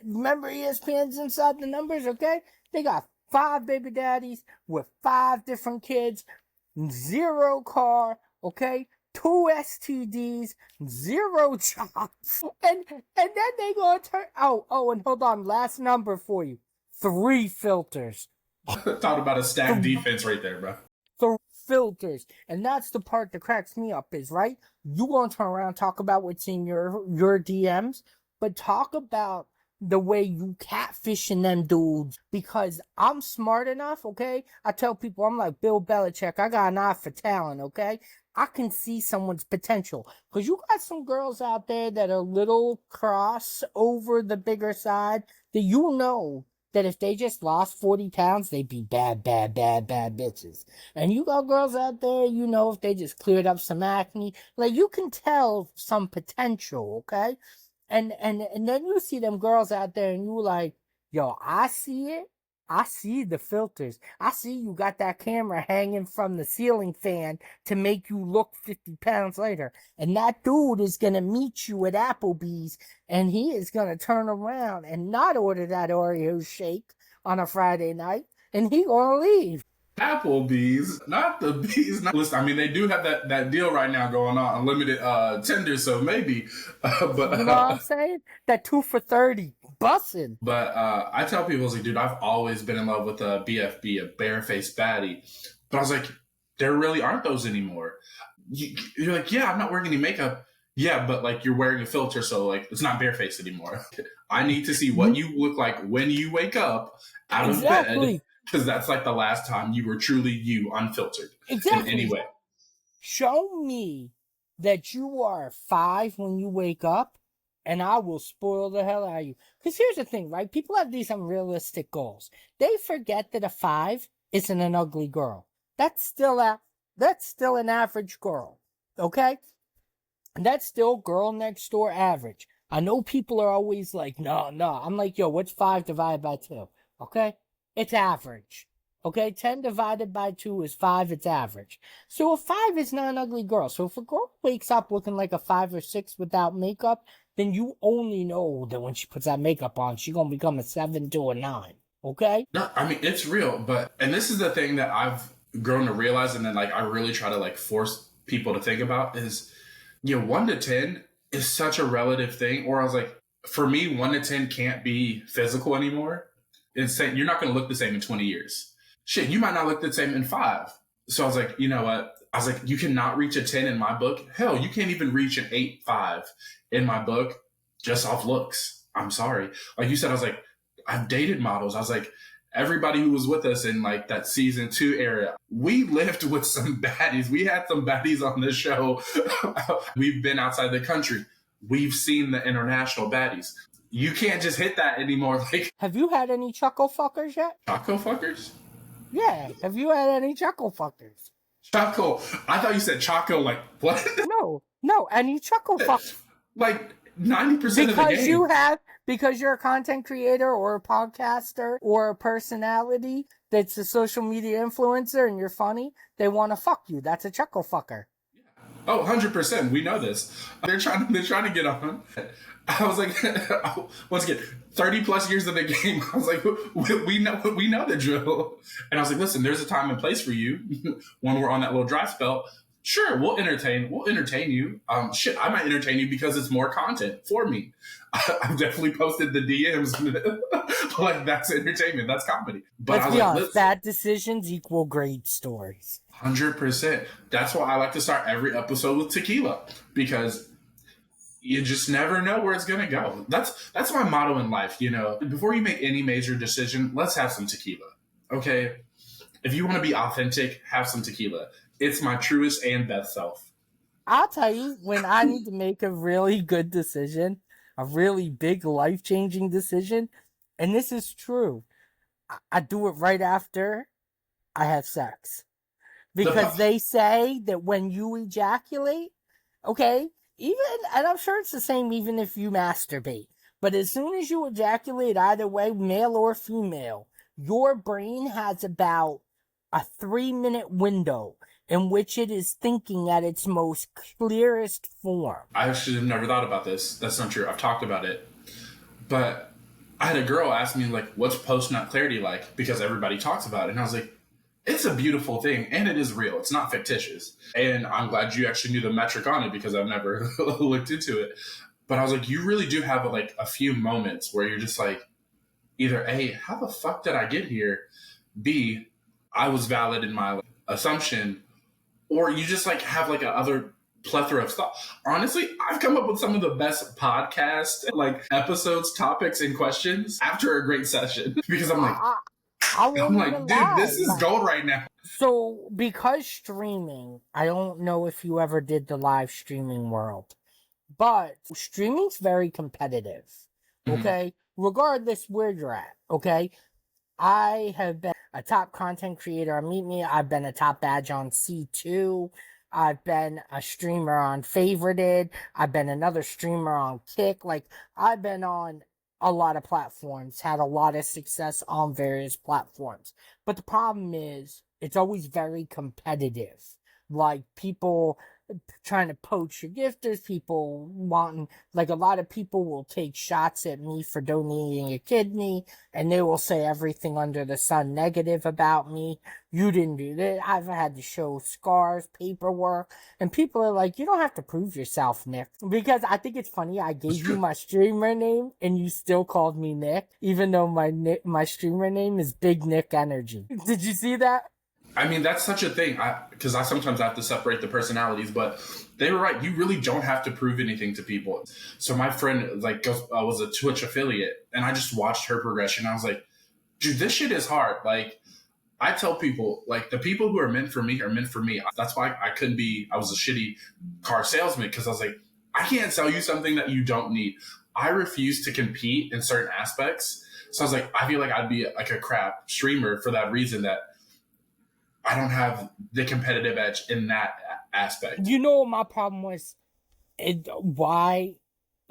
remember ESPN's inside the numbers, okay? They got 5 baby daddies with 5 different kids, 0 car, okay? 2 STDs, 0 jobs. And then they gonna turn, and hold on, last number for you. 3 filters. Talk about a stacked defense right there, bro. 3 filters. And that's the part that cracks me up is, right? You gonna turn around and talk about what's in your DMs, but talk about the way you catfishing them dudes, because I'm smart enough, okay? I tell people, I'm like Bill Belichick, I got an eye for talent, okay? I can see someone's potential. Because you got some girls out there that are a little cross over the bigger side that you know that if they just lost 40 pounds, they'd be bad bitches. And you got girls out there, you know, if they just cleared up some acne, like you can tell some potential, okay? And then you see them girls out there and you like, yo, I see it. I see the filters. I see you got that camera hanging from the ceiling fan to make you look 50 pounds later. And that dude is going to meet you at Applebee's and he is going to turn around and not order that Oreo shake on a Friday night. And he going to leave. Applebee's, not the bees. Listen, I mean, they do have that deal right now going on, unlimited tender, so maybe. But you know what I'm saying? That 2 for $30, bussin'. But I tell people, I was like, dude, I've always been in love with a BFB, a barefaced baddie. But I was like, there really aren't those anymore. You're like, yeah, I'm not wearing any makeup. Yeah, but like you're wearing a filter, so like it's not barefaced anymore. I need to see what you look like when you wake up out of bed. Because that's like the last time you were truly you, unfiltered. Exactly. In any way. Show me that you are 5 when you wake up, and I will spoil the hell out of you. Because here's the thing, right? People have these unrealistic goals. They forget that a 5 isn't an ugly girl. That's still an average girl. Okay? And that's still girl next door average. I know people are always like, no. I'm like, yo, what's 5 divided by 2? Okay? It's average. Okay, 10 divided by 2 is 5, it's average. So a 5 is not an ugly girl. So if a girl wakes up looking like a 5 or 6 without makeup, then you only know that when she puts that makeup on, she's going to become a 7 to a 9. Okay? No, I mean, it's real. And this is the thing that I've grown to realize, and then like I really try to like force people to think about is, 1 to 10 is such a relative thing. Or I was like, for me, 1 to 10 can't be physical anymore. It's saying you're not going to look the same in 20 years. Shit, you might not look the same in 5. So I was like, you know what? I was like, you cannot reach a 10 in my book. Hell, you can't even reach an 8.5 in my book just off looks. I'm sorry. Like you said, I was like, I've dated models. I was like, everybody who was with us in like that season 2 area, we lived with some baddies. We had some baddies on this show. We've been outside the country. We've seen the international baddies. You can't just hit that anymore. Like, have you had any chuckle fuckers yet? Choco fuckers? Yeah. Have you had any chuckle fuckers? Choco. I thought you said Choco. Like, what? No. Any chuckle fuckers. Like 90% of the game. Because you're a content creator or a podcaster or a personality that's a social media influencer and you're funny, they want to fuck you. That's a chuckle fucker. Oh, 100%. We know this. They're trying to get on. I was like, once again, 30 plus years of the game. I was like, we know the drill. And I was like, listen, there's a time and place for you when we're on that little dry spell. Sure, we'll entertain you. I might entertain you because it's more content for me. I've definitely posted the DMs Like, that's entertainment. That's comedy. But Let's I was be like, honest, bad decisions equal great stories. 100%. That's why I like to start every episode with tequila, because you just never know where it's going to go. That's my motto in life. You know, before you make any major decision, let's have some tequila. Okay. If you want to be authentic, have some tequila. It's my truest and best self. I'll tell you, when I need to make a really good decision, a really big life-changing decision, and this is true, I do it right after I have sex. Because they say that when you ejaculate, okay, and I'm sure it's the same even if you masturbate, but as soon as you ejaculate, either way, male or female, your brain has about a 3-minute window in which it is thinking at its most clearest form. I actually have never thought about this. That's not true. I've talked about it. But I had a girl ask me, like, what's post-nut clarity like? Because everybody talks about it. And I was like, it's a beautiful thing, and it is real. It's not fictitious. And I'm glad you actually knew the metric on it, because I've never looked into it. But I was like, you really do have a few moments where you're just like, either A, how the fuck did I get here? B, I was valid in my assumption. Or you just have a other plethora of stuff. Honestly, I've come up with some of the best podcast episodes, topics, and questions after a great session, because I'm like, dude, this is gold right now. So, because streaming, I don't know if you ever did the live streaming world, but streaming's very competitive, okay? Mm-hmm. Regardless where you're at, okay? I have been a top content creator on Meet Me. I've been a top badge on C2. I've been a streamer on Favorited. I've been another streamer on Kick. I've been on a lot of platforms, had a lot of success on various platforms. But the problem is, it's always very competitive. People trying to poach your gifters, people wanting, a lot of people will take shots at me for donating a kidney, and they will say everything under the sun negative about me. You didn't do that. I've had to show scars, paperwork, and people are like, you don't have to prove yourself, Nick. Because I think it's funny, I gave you my streamer name, and you still called me Nick, even though my streamer name is BigNickEnergy. Did you see that? I mean, that's such a thing, because I sometimes have to separate the personalities, but they were right. You really don't have to prove anything to people. So my friend was a Twitch affiliate, and I just watched her progression. I was like, dude, this shit is hard. I tell people, the people who are meant for me are meant for me. That's why I was a shitty car salesman, because I was like, I can't sell you something that you don't need. I refuse to compete in certain aspects. So I was like, I feel like I'd be a crap streamer for that reason, that I don't have the competitive edge in that aspect. You know what my problem was? Why?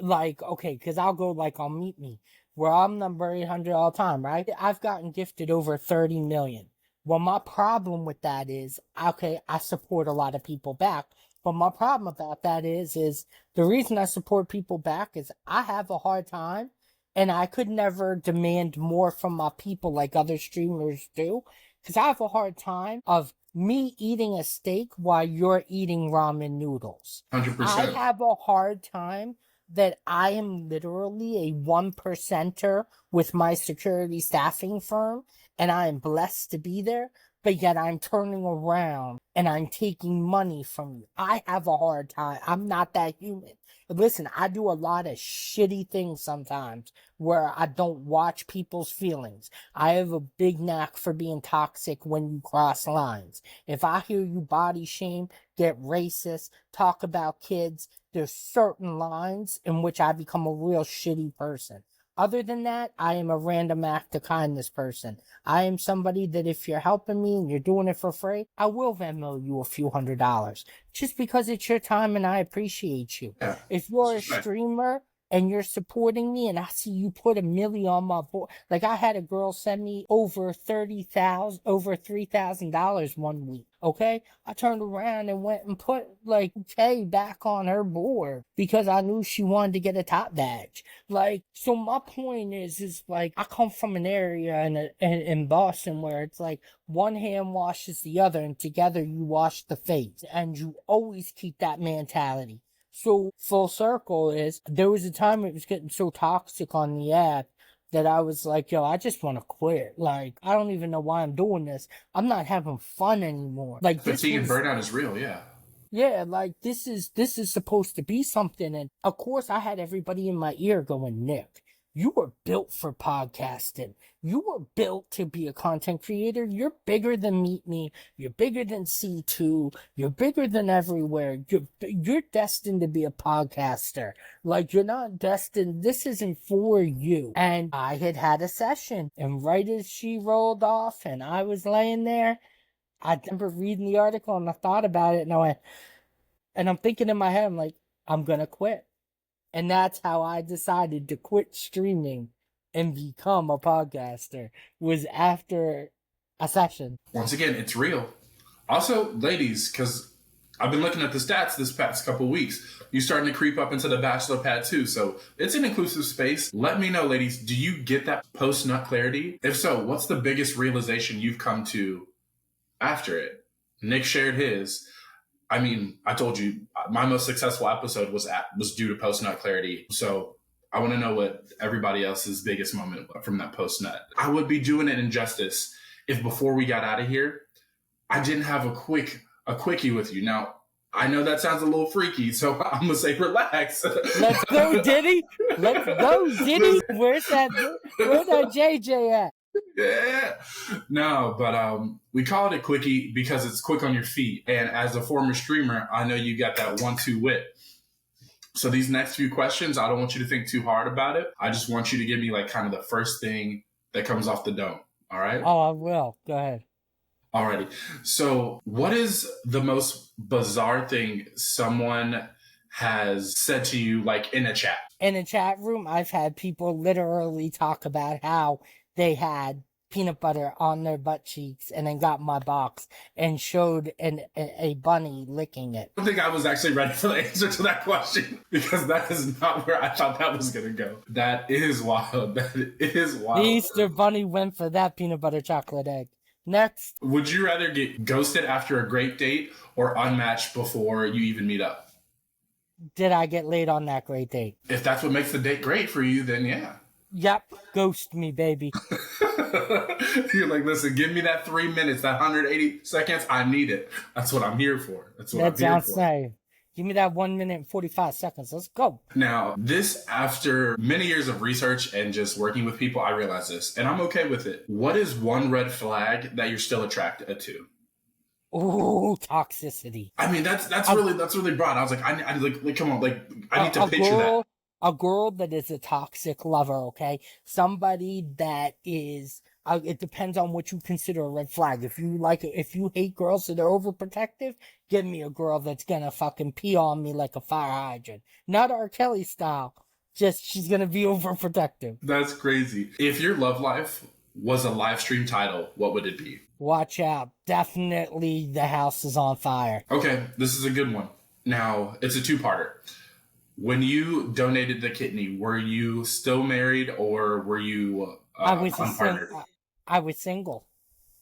Okay, because I'll go on Meet Me, where I'm number 800 all time, right? I've gotten gifted over 30 million. Well, my problem with that is, okay, I support a lot of people back. But my problem about that is the reason I support people back is I have a hard time, and I could never demand more from my people like other streamers do. Because I have a hard time of me eating a steak while you're eating ramen noodles. 100%. I have a hard time that I am literally a 1%er with my security staffing firm, and I am blessed to be there, but yet I'm turning around and I'm taking money from you. I have a hard time. I'm not that human. Listen, I do a lot of shitty things sometimes where I don't watch people's feelings. I have a big knack for being toxic when you cross lines. If I hear you body shame, get racist, talk about kids, there's certain lines in which I become a real shitty person. Other than that, I am a random act of kindness person. I am somebody that if you're helping me and you're doing it for free, I will Venmo you a few $100s. Just because it's your time and I appreciate you. Yeah. If you're a streamer and you're supporting me and I see you put $1 million on my board. I had a girl send me over $3,000 one week. Okay. I turned around and went and put K back on her board because I knew she wanted to get a top badge. So my point is I come from an area in Boston where it's one hand washes the other and together you wash the face, and you always keep that mentality. So full circle is there was a time it was getting so toxic on the app that I was like, yo, I just want to quit. Like, I don't even know why I'm doing this. I'm not having fun anymore. Like, Fatigue and burnout is real, yeah. yeah, like this is supposed to be something. And of course I had everybody in my ear going, Nick, you were built for podcasting. You were built to be a content creator. You're bigger than Meet Me. You're bigger than C2. You're bigger than everywhere. You're destined to be a podcaster. Like, you're not destined. This isn't for you. And I had a session, and right as she rolled off and I was laying there, I remember reading the article and I thought about it and I went, and I'm thinking in my head, I'm like, I'm going to quit. And that's how I decided to quit streaming and become a podcaster, was after a session. Once again, it's real. Also, ladies, because I've been looking at the stats this past couple of weeks. You're starting to creep up into the bachelor pad too. So it's an inclusive space. Let me know, ladies, do you get that post-nut clarity? If so, what's the biggest realization you've come to after it? Nick shared his. I mean, I told you my most successful episode was due to post-nut clarity. So I want to know what everybody else's biggest moment from that post-nut. I would be doing it injustice if before we got out of here, I didn't have a quickie with you. Now, I know that sounds a little freaky, so I'm going to say relax. Let's go, Diddy. Let's go, Diddy. Where's that JJ at? Yeah. No, but we call it a quickie because it's quick on your feet. And as a former streamer, I know you got that 1-2 wit. So these next few questions, I don't want you to think too hard about it. I just want you to give me like kind of the first thing that comes off the dome. All right? Oh, I will. Go ahead. Alrighty. So what is the most bizarre thing someone has said to you, like in a chat? In a chat room, I've had people literally talk about how they had peanut butter on their butt cheeks and then got my box and showed a bunny licking it. I don't think I was actually ready for the answer to that question because that is not where I thought that was going to go. That is wild. That is wild. The Easter bunny went for that peanut butter chocolate egg. Next. Would you rather get ghosted after a great date or unmatched before you even meet up? Did I get laid on that great date? If that's what makes the date great for you, then yeah. Yep, ghost me, baby. You're like, listen, give me that 3 minutes, that 180 seconds. I need it. That's what I'm here for. That's what I'm here for. Nice. Give me that 1 minute and 45 seconds. Let's go. Now, this, after many years of research and just working with people, I realize this, and I'm okay with it. What is one red flag that you're still attracted to? Ooh, toxicity. I mean, that's really broad. I was like, I like, come on, like, I need to picture that. A girl that is a toxic lover, okay? Somebody that is, it depends on what you consider a red flag. If you hate girls that are overprotective, give me a girl that's gonna fucking pee on me like a fire hydrant. Not R. Kelly style. Just, she's gonna be overprotective. That's crazy. If your love life was a live stream title, what would it be? Watch out. Definitely The House is on Fire. Okay, this is a good one. Now, it's a two-parter. When you donated the kidney, were you still married or were you unpartnered? I was single.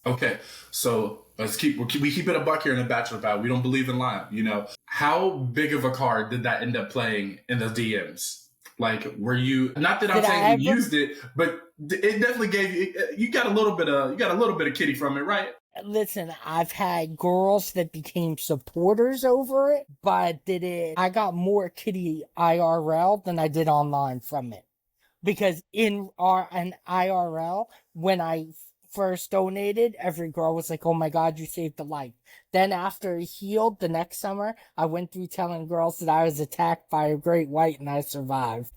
Okay, so we keep it a buck here in the Bachelor Pad. We don't believe in lying, you know. How big of a card did that end up playing in the DMs? Like, were you, not that I'm saying you used it, but it definitely gave you got a little bit of kitty from it, right? Listen, I've had girls that became supporters over it, but I got more kitty IRL than I did online from it. Because in an IRL, when I first donated, every girl was like, oh my God, you saved a life. Then after it healed the next summer, I went through telling girls that I was attacked by a great white and I survived.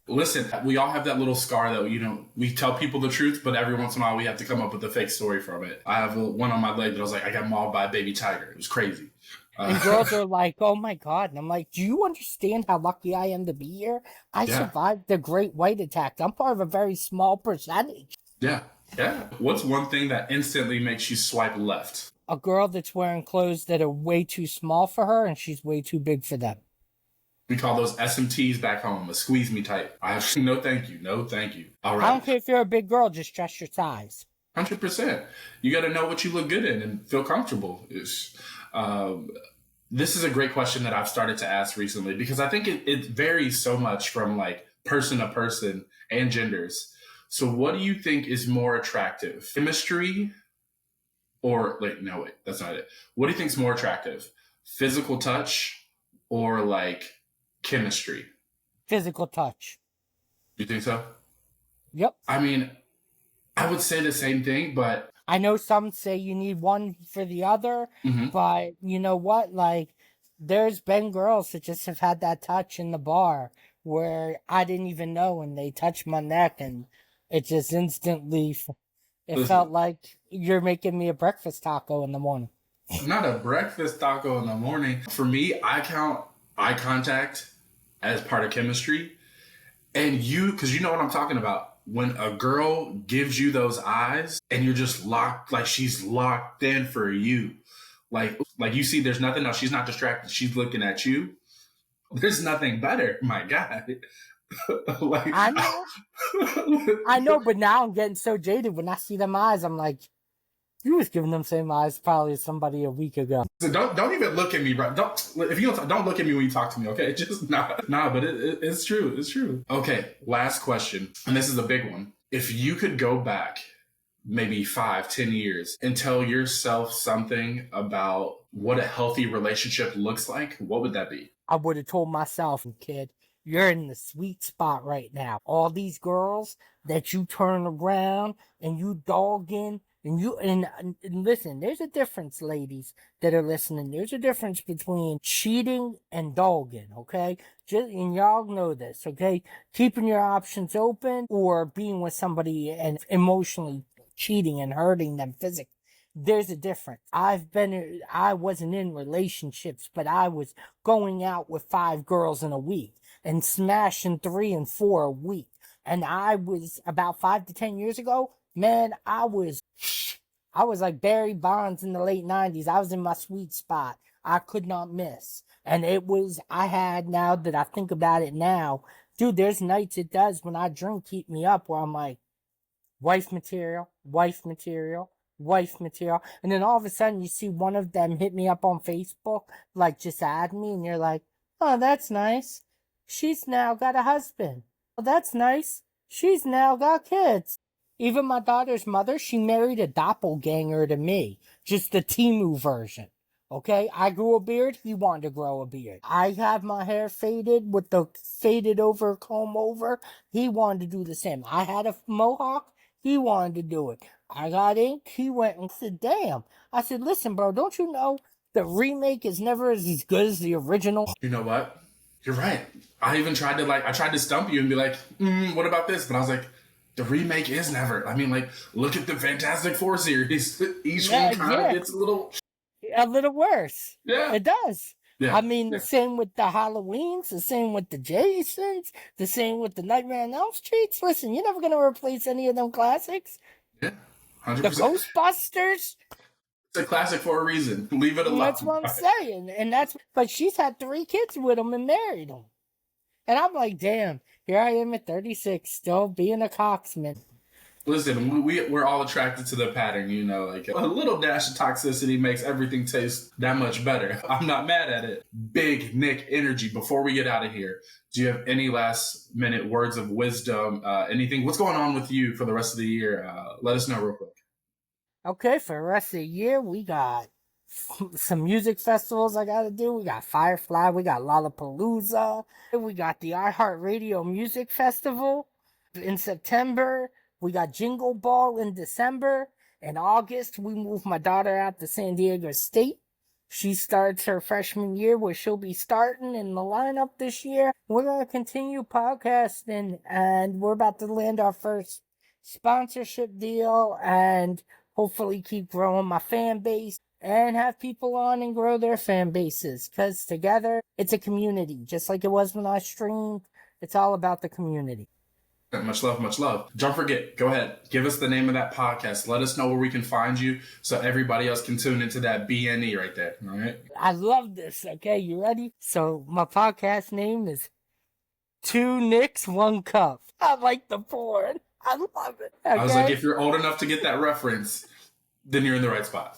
Listen, we all have that little scar that, you know, we tell people the truth, but every once in a while we have to come up with a fake story from it. I have one on my leg that I was like, I got mauled by a baby tiger. It was crazy. And girls are like, oh my God. And I'm like, do you understand how lucky I am to be here? I survived the great white attack. I'm part of a very small percentage. Yeah. Yeah. What's one thing that instantly makes you swipe left? A girl that's wearing clothes that are way too small for her and she's way too big for them. We call those SMTs back home, a squeeze me type. I have no thank you. No thank you. All right. I don't care if you're a big girl, just dress your size. 100%. You got to know what you look good in and feel comfortable. This is a great question that I've started to ask recently because I think it varies so much from like person to person and genders. So what do you think is more attractive? Chemistry or like, no, wait, that's not it. What do you think is more attractive? Physical touch or like chemistry? Physical touch. You think so? Yep. I mean, I would say the same thing, but I know some say you need one for the other, but you know what? Like, there's been girls that just have had that touch in the bar where I didn't even know, and they touched my neck, and it just instantly, it felt like you're making me a breakfast taco in the morning. Not a breakfast taco in the morning. For me, I count eye contact as part of chemistry. And because you know what I'm talking about. When a girl gives you those eyes and you're just locked, like she's locked in for you. Like you see, there's nothing else. She's not distracted. She's looking at you. There's nothing better. My God. Like, I know, but now I'm getting so jaded. When I see them eyes, I'm like, you was giving them same eyes probably as somebody a week ago. So don't even look at me, bro. Don't look at me when you talk to me, okay? Just nah. But it's true. It's true. Okay, last question, and this is a big one. If you could go back maybe 5-10 years and tell yourself something about what a healthy relationship looks like, what would that be? I would have told myself, kid, you're in the sweet spot right now. All these girls that you turn around and you dogging. And listen, there's a difference, ladies that are listening. There's a difference between cheating and dogging, okay? And y'all know this, okay? Keeping your options open or being with somebody and emotionally cheating and hurting them physically. There's a difference. I wasn't in relationships, but I was going out with 5 girls in a week and smashing 3 and 4 a week. And I was about 5 to 10 years ago, man, I was like Barry Bonds in the late 90s. I was in my sweet spot. I could not miss. And now that I think about it now, dude, there's nights it does when I drink keep me up where I'm like, wife material, wife material, wife material. And then all of a sudden you see one of them hit me up on Facebook, like just add me, and you're like, oh, that's nice. She's now got a husband. Oh, that's nice. She's now got kids. Even my daughter's mother, she married a doppelganger to me. Just the Temu version. Okay? I grew a beard. He wanted to grow a beard. I have my hair faded with the faded over comb over. He wanted to do the same. I had a mohawk. He wanted to do it. I got ink. He went and said, damn. I said, listen, bro, don't you know the remake is never as good as the original? You know what? You're right. I even tried to stump you and be like, what about this? But I was like, the remake is never. I mean, like, look at the Fantastic Four series. Each one kind of gets a little worse. Yeah. It does. Yeah. I mean, the same with the Halloweens, the same with the Jasons, the same with the Nightmare on Elm Streets. Listen, you're never going to replace any of them classics. Yeah, 100%. The Ghostbusters. It's a classic for a reason. Leave it alone. That's what I'm saying. But she's had 3 kids with him and married him. And I'm like, damn, here I am at 36, still being a coxman. Listen, we're all attracted to the pattern, you know, like a little dash of toxicity makes everything taste that much better. I'm not mad at it. Big Nick Energy, before we get out of here, do you have any last minute words of wisdom? Anything? What's going on with you for the rest of the year? Let us know real quick. Okay, for the rest of the year, we got some music festivals I gotta do. We got Firefly, we got Lollapalooza, we got the iHeartRadio Music Festival in September, we got Jingle Ball in December. In August, we moved my daughter out to San Diego State. She starts her freshman year where she'll be starting in the lineup this year. We're going to continue podcasting, and we're about to land our first sponsorship deal and hopefully keep growing my fan base and have people on and grow their fan bases, because together it's a community. Just like it was when I streamed, it's all about the community. Much love, much love. Don't forget, go ahead, give us the name of that podcast. Let us know where we can find you so everybody else can tune into that BNE right there. All right. I love this. Okay, you ready? So my podcast name is 2 Nicks, 1 Cup. I like the porn. I love it. Okay? I was like, if you're old enough to get that reference, then you're in the right spot.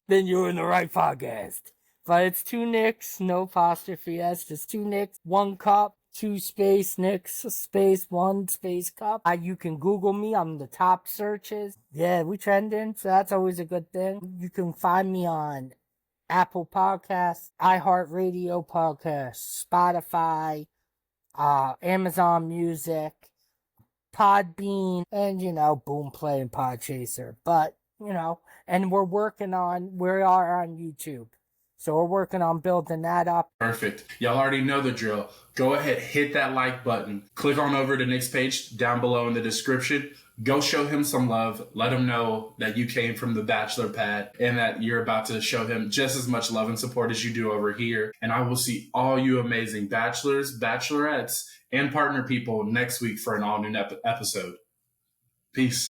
Then you're in the right podcast. But it's 2 Nicks, no apostrophe S, just 2 Nicks, 1 Cup. 2 space Nicks space 1 space cup. You can Google me. I'm the top searches. Yeah, we trending, so that's always a good thing. You can find me on Apple Podcasts, iHeartRadio Podcasts, Spotify, Amazon Music, Podbean, and, Boomplay and Podchaser. But, and we are on YouTube. So we're working on building that up. Perfect. Y'all already know the drill. Go ahead, hit that like button. Click on over to Nick's page down below in the description. Go show him some love. Let him know that you came from the Bachelor Pad and that you're about to show him just as much love and support as you do over here. And I will see all you amazing bachelors, bachelorettes, and partner people next week for an all-new episode. Peace.